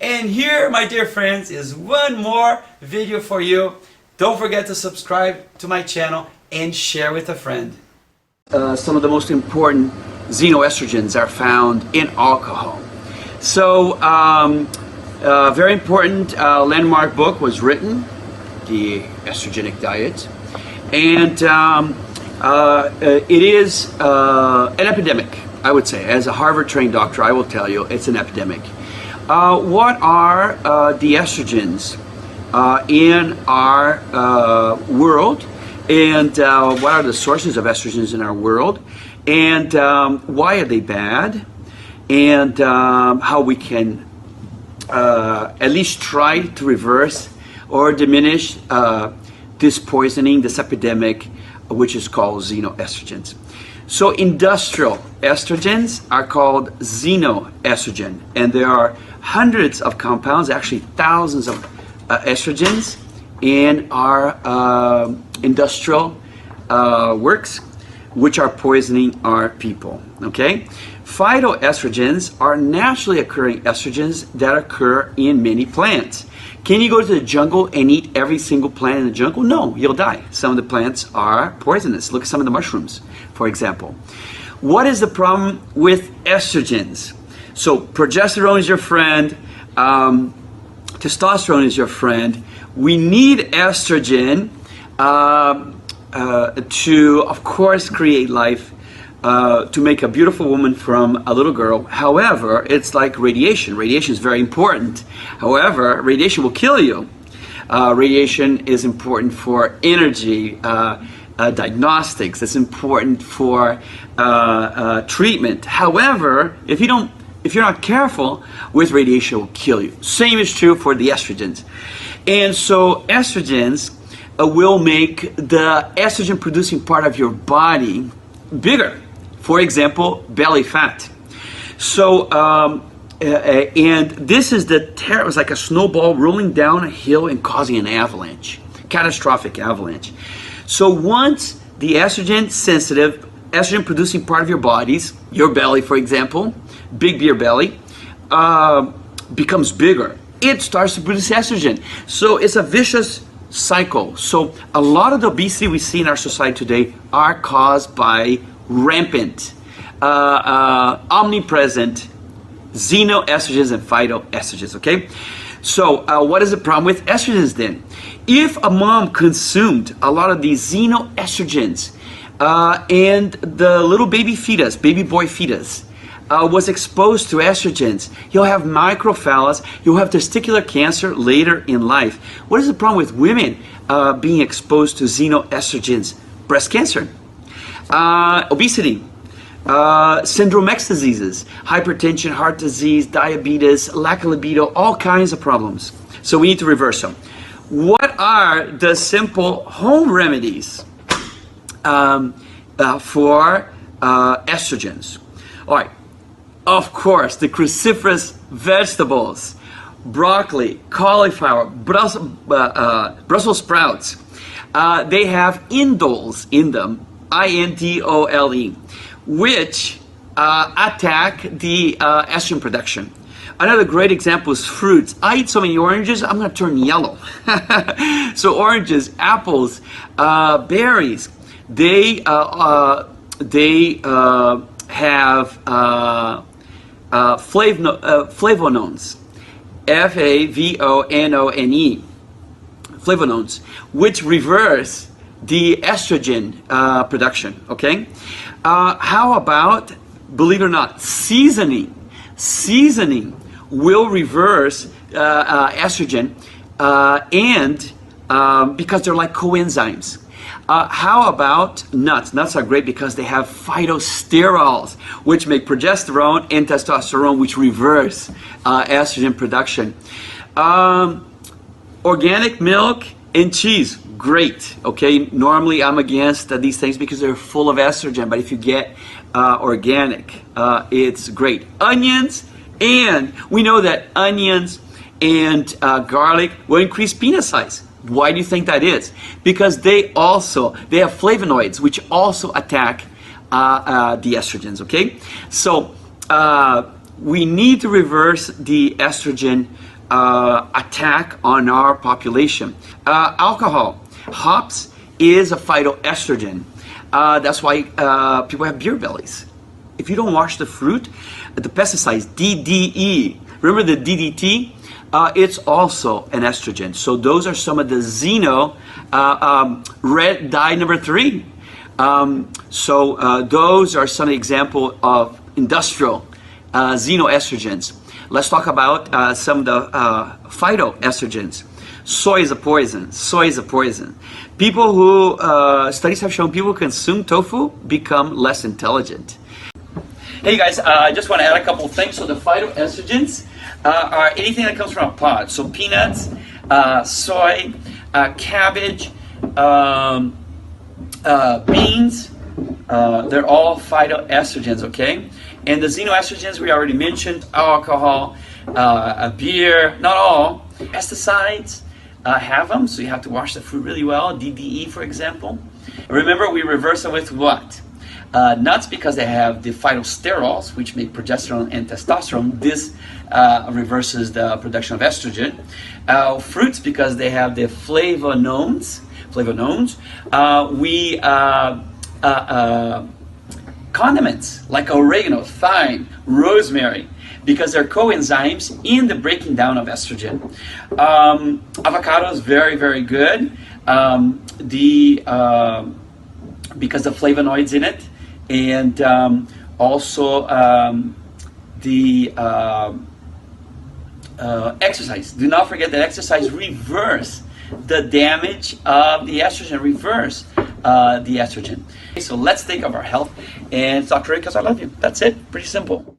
And here, my dear friends, is one more video for you. Don't forget to subscribe to my channel and share with a friend. Some of the most important xenoestrogens are found in alcohol. So, very important landmark book was written, The Estrogenic Diet. And it is an epidemic, I would say. As a Harvard-trained doctor, I will tell you it's an epidemic. What are the estrogens in our world, and what are the sources of estrogens in our world, and why are they bad, and how we can at least try to reverse or diminish this poisoning, this epidemic, which is called xenoestrogens. So industrial estrogens are called xenoestrogen, and there are hundreds of compounds, actually thousands of estrogens in our industrial works, which are poisoning our people. Okay, phytoestrogens are naturally occurring estrogens that occur in many plants. Can you go to the jungle and eat every single plant in the jungle? No, you'll die. Some of the plants are poisonous. Look at some of the mushrooms, for example. What is the problem with estrogens? So progesterone is your friend, testosterone is your friend. We need estrogen to, of course, create life, to make a beautiful woman from a little girl. However, it's like radiation. Radiation is very important. However, radiation will kill you. Radiation is important for energy, diagnostics. It's important for treatment. However, if you're not careful with radiation, it will kill you. Same is true for the estrogens. And so estrogens will make the estrogen producing part of your body bigger. For example, belly fat. So, and this is it's like a snowball rolling down a hill and causing an avalanche, catastrophic avalanche. So once the estrogen sensitive, estrogen producing part of your bodies, your belly, for example, big beer belly, becomes bigger, it starts to produce estrogen. So it's a vicious cycle. So a lot of the obesity we see in our society today are caused by rampant, omnipresent xenoestrogens and phytoestrogens, okay? So what is the problem with estrogens then? If a mom consumed a lot of these xenoestrogens and the little baby fetus, baby boy fetus, was exposed to estrogens, you'll have microphallus, you'll have testicular cancer later in life. What is the problem with women being exposed to xenoestrogens? Breast cancer, obesity, syndrome X diseases, hypertension, heart disease, diabetes, lack of libido, all kinds of problems. So we need to reverse them. What are the simple home remedies for estrogens? All right. Of course, the cruciferous vegetables, broccoli, cauliflower, Brussels sprouts, they have indoles in them, I-N-D-O-L-E, which attack the estrogen production. Another great example is fruits. I eat so many oranges, I'm going to turn yellow. So oranges, apples, berries, they have flavonones, F-A-V-O-N-O-N-E, flavonones, which reverse the estrogen production, okay? How about, believe it or not, seasoning? Seasoning will reverse estrogen, and because they're like coenzymes. How about nuts? Nuts are great because they have phytosterols, which make progesterone and testosterone, which reverse estrogen production. Organic milk and cheese, great. Okay, normally I'm against these things because they're full of estrogen, but if you get organic, it's great. Onions, and we know that onions and garlic will increase penis size. Why do you think that is? Because they have flavonoids, which also attack the estrogens, okay? So we need to reverse the estrogen attack on our population. Alcohol, hops is a phytoestrogen. That's why people have beer bellies. If you don't wash the fruit, the pesticides, DDE, remember the DDT? It's also an estrogen. So those are some of the red dye number 3. Those are some examples of industrial xenoestrogens. Let's talk about some of the phytoestrogens. Soy is a poison. Soy is a poison. People who, studies have shown people who consume tofu become less intelligent. Hey guys, I just want to add a couple of things. So the phytoestrogens are anything that comes from a pod. So peanuts, soy, cabbage, beans, they're all phytoestrogens, okay? And the xenoestrogens we already mentioned, alcohol, beer, not all. Pesticides have them, so you have to wash the fruit really well. DDE, for example. Remember, we reverse it with what? Nuts, because they have the phytosterols, which make progesterone and testosterone. This reverses the production of estrogen. Fruits, because they have the flavonoids. Condiments like oregano, thyme, rosemary, because they're coenzymes in the breaking down of estrogen. Avocado is very, very good. Because of flavonoids in it, and also exercise. Do not forget that exercise reverse the damage of the estrogen, reverse the estrogen. Okay, so let's think of our health, and Dr. Ray, because I love you. That's it. Pretty simple.